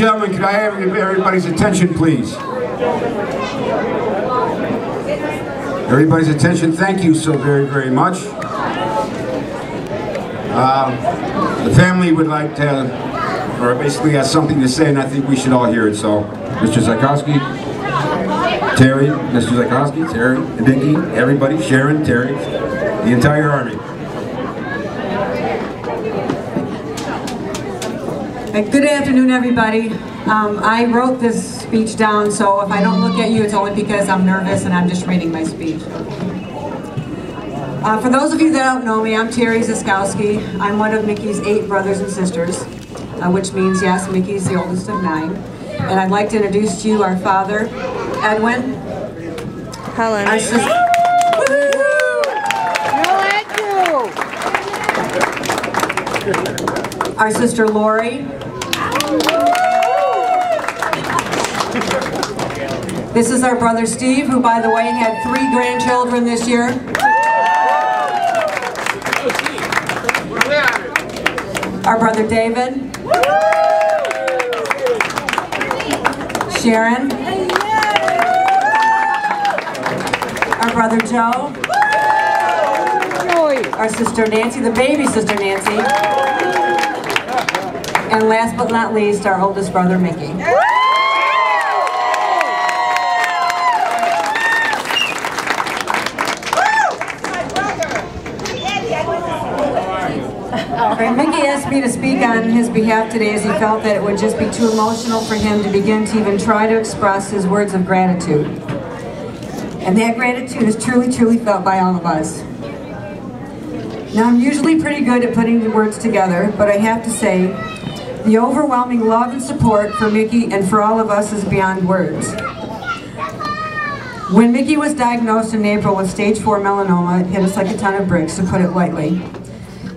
gentlemen, could I have everybody's attention, please? Everybody's attention, thank you so very, very much. The family would like to, or basically has something to say, and I think we should all hear it. So, Mr. Zykowski, Terry, Mr. Zykowski, Terry, Vicki, everybody, Sharon, Terry, the entire Army. Good afternoon, everybody. I wrote this speech down, so if I don't look at you, it's only because I'm nervous and I'm just reading my speech. For those of you that don't know me, I'm Terry Zykowski. I'm one of Mickey's 8 brothers and sisters, which means, yes, Mickey's the oldest of 9. And I'd like to introduce to you our father, Edwin. Helen. Our sister, our sister Lori. This is our brother Steve, who, by the way, had 3 grandchildren this year. Our brother David. Sharon. Our brother Joe. Our sister Nancy, the baby sister Nancy. And last but not least, our oldest brother Mickey. Mickey asked me to speak on his behalf today as he felt that it would just be too emotional for him to begin to even try to express his words of gratitude. And that gratitude is truly, truly felt by all of us. Now, I'm usually pretty good at putting the words together, but I have to say, the overwhelming love and support for Mickey and for all of us is beyond words. When Mickey was diagnosed in April with stage 4 melanoma, it hit us like a ton of bricks, to put it lightly.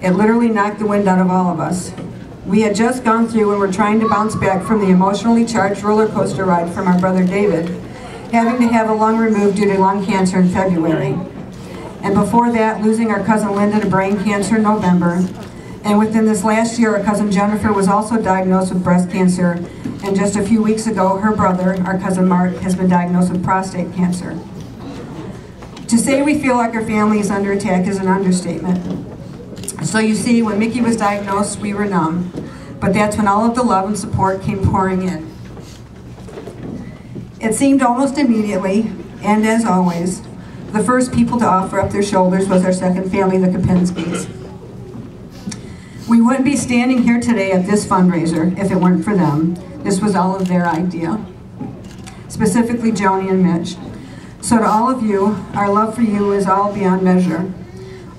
It literally knocked the wind out of all of us. We had just gone through and were trying to bounce back from the emotionally charged roller coaster ride from our brother David, having to have a lung removed due to lung cancer in February. And before that, losing our cousin Linda to brain cancer in November. And within this last year, our cousin Jennifer was also diagnosed with breast cancer. And just a few weeks ago, her brother, our cousin Mark, has been diagnosed with prostate cancer. To say we feel like our family is under attack is an understatement. So you see, when Mickey was diagnosed, we were numb. But that's when all of the love and support came pouring in. It seemed almost immediately, and as always, the first people to offer up their shoulders was our second family, the Kopinskis. We wouldn't be standing here today at this fundraiser if it weren't for them. This was all of their idea, specifically Joni and Mitch. So to all of you, our love for you is all beyond measure.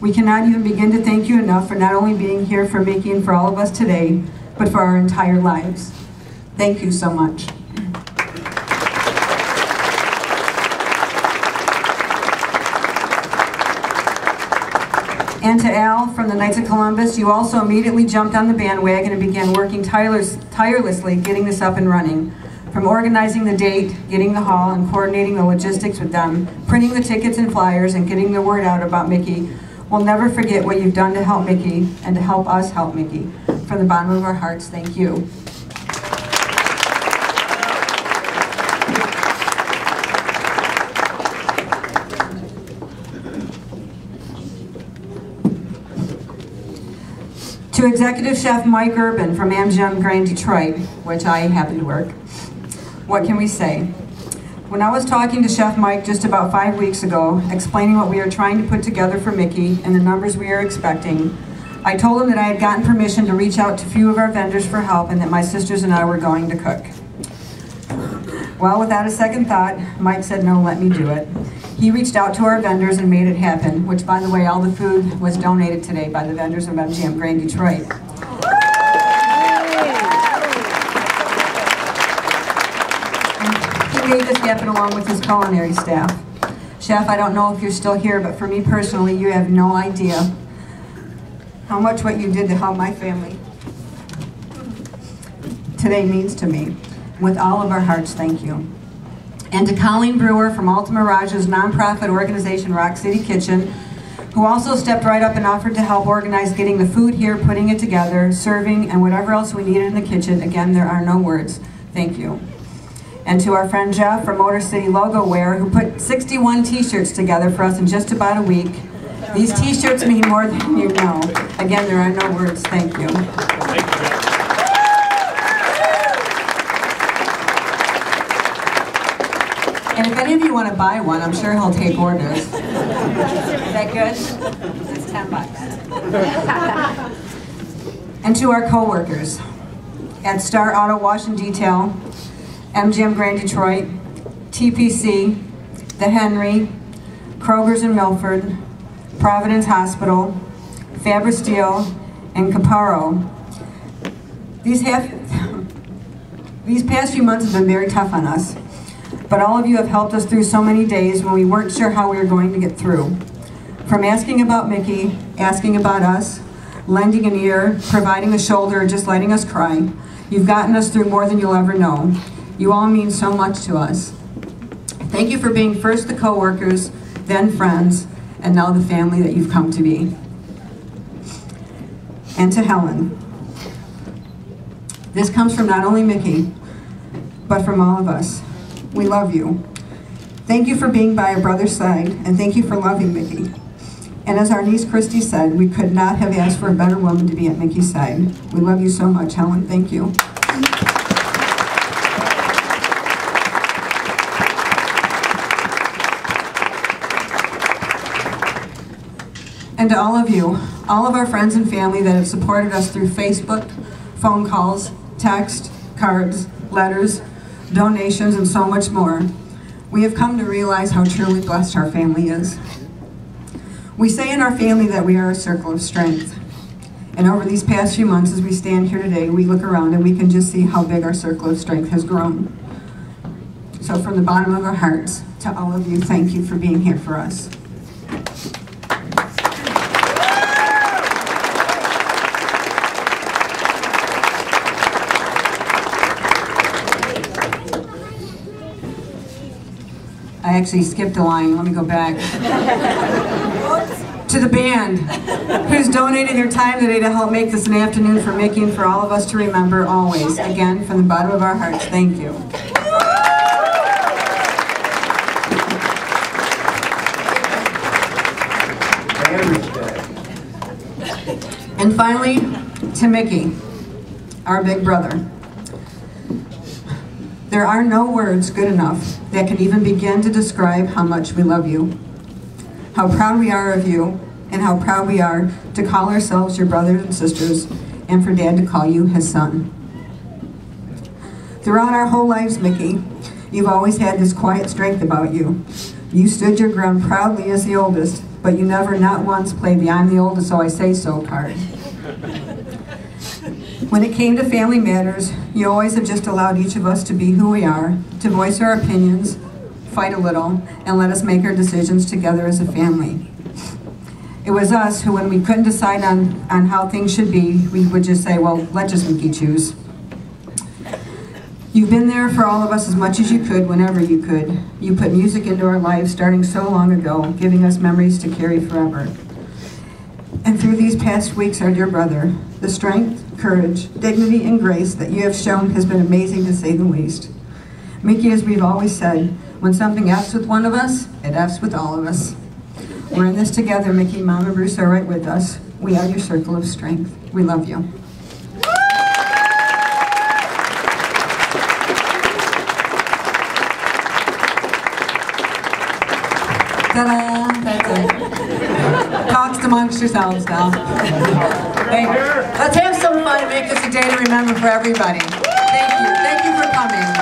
We cannot even begin to thank you enough for not only being here for Mickey and for all of us today, but for our entire lives. Thank you so much. And to Al from the Knights of Columbus, you also immediately jumped on the bandwagon and began working tirelessly getting this up and running. From organizing the date, getting the hall, and coordinating the logistics with them, printing the tickets and flyers, and getting the word out about Mickey. We'll never forget what you've done to help Mickey and to help us help Mickey. From the bottom of our hearts, thank you. To Executive Chef Mike Urban from MGM Grand Detroit, which I happen to work. What can we say? When I was talking to Chef Mike just about 5 weeks ago, explaining what we are trying to put together for Mickey and the numbers we are expecting, I told him that I had gotten permission to reach out to a few of our vendors for help and that my sisters and I were going to cook. Well, without a second thought, Mike said, no, let me do it. He reached out to our vendors and made it happen, which, by the way, all the food was donated today by the vendors of MGM Grand Detroit. He made this happen along with his culinary staff. Chef, I don't know if you're still here, but for me personally, you have no idea how much what you did to help my family today means to me. With all of our hearts, thank you. And to Colleen Brewer from Alta Mirage's nonprofit organization, Rock City Kitchen, who also stepped right up and offered to help organize getting the food here, putting it together, serving, and whatever else we needed in the kitchen. Again, there are no words. thank you. And to our friend Jeff from Motor City Logo Wear, who put 61 t-shirts together for us in just about a week. These t-shirts mean more than you know. Again, there are no words, thank you. Thank you. And if any of you want to buy one, I'm sure he'll take orders. Is that good? It's $10. And to our co-workers at Star Auto Wash and Detail, MGM Grand Detroit, TPC, The Henry, Kroger's in Milford, Providence Hospital, Fabri-Steel, and Caparo. These past few months have been very tough on us, but all of you have helped us through so many days when we weren't sure how we were going to get through. From asking about Mickey, asking about us, lending an ear, providing a shoulder, or just letting us cry, you've gotten us through more than you'll ever know. You all mean so much to us. Thank you for being first the co-workers, then friends, and now the family that you've come to be. And to Helen. This comes from not only Mickey, but from all of us. We love you. Thank you for being by a brother's side, and thank you for loving Mickey. And as our niece Christy said, we could not have asked for a better woman to be at Mickey's side. We love you so much, Helen. Thank you. And to all of you, all of our friends and family that have supported us through Facebook, phone calls, text, cards, letters, donations, and so much more, we have come to realize how truly blessed our family is. We say in our family that we are a circle of strength. And over these past few months, as we stand here today, we look around and we can just see how big our circle of strength has grown. So from the bottom of our hearts, to all of you, thank you for being here for us. I actually skipped a line, let me go back. To the band, who's donated their time today to help make this an afternoon for Mickey and for all of us to remember always. Again, from the bottom of our hearts, thank you. And finally, to Mickey, our big brother. There are no words good enough that can even begin to describe how much we love you, how proud we are of you, and how proud we are to call ourselves your brothers and sisters, and for Dad to call you his son. Throughout our whole lives, Mickey, you've always had this quiet strength about you. You stood your ground proudly as the oldest, but you never, not once, played the "I'm the oldest, so I say so" card. When it came to family matters, you always have just allowed each of us to be who we are, to voice our opinions, fight a little, and let us make our decisions together as a family. It was us who, when we couldn't decide on how things should be, we would just say, well, let just Mickey choose. You've been there for all of us as much as you could, whenever you could. You put music into our lives starting so long ago, giving us memories to carry forever. And through these past weeks, our dear brother, the strength, courage, dignity, and grace that you have shown has been amazing, to say the least. Mickey, as we've always said, when something F's with one of us, it F's with all of us. We're in this together, Mickey. Mom and Bruce are right with us. We are your circle of strength. We love you. Ta-da! That's it. Talks amongst yourselves now. Hey, let's have some fun and make this a day to remember for everybody. Thank you. Thank you for coming.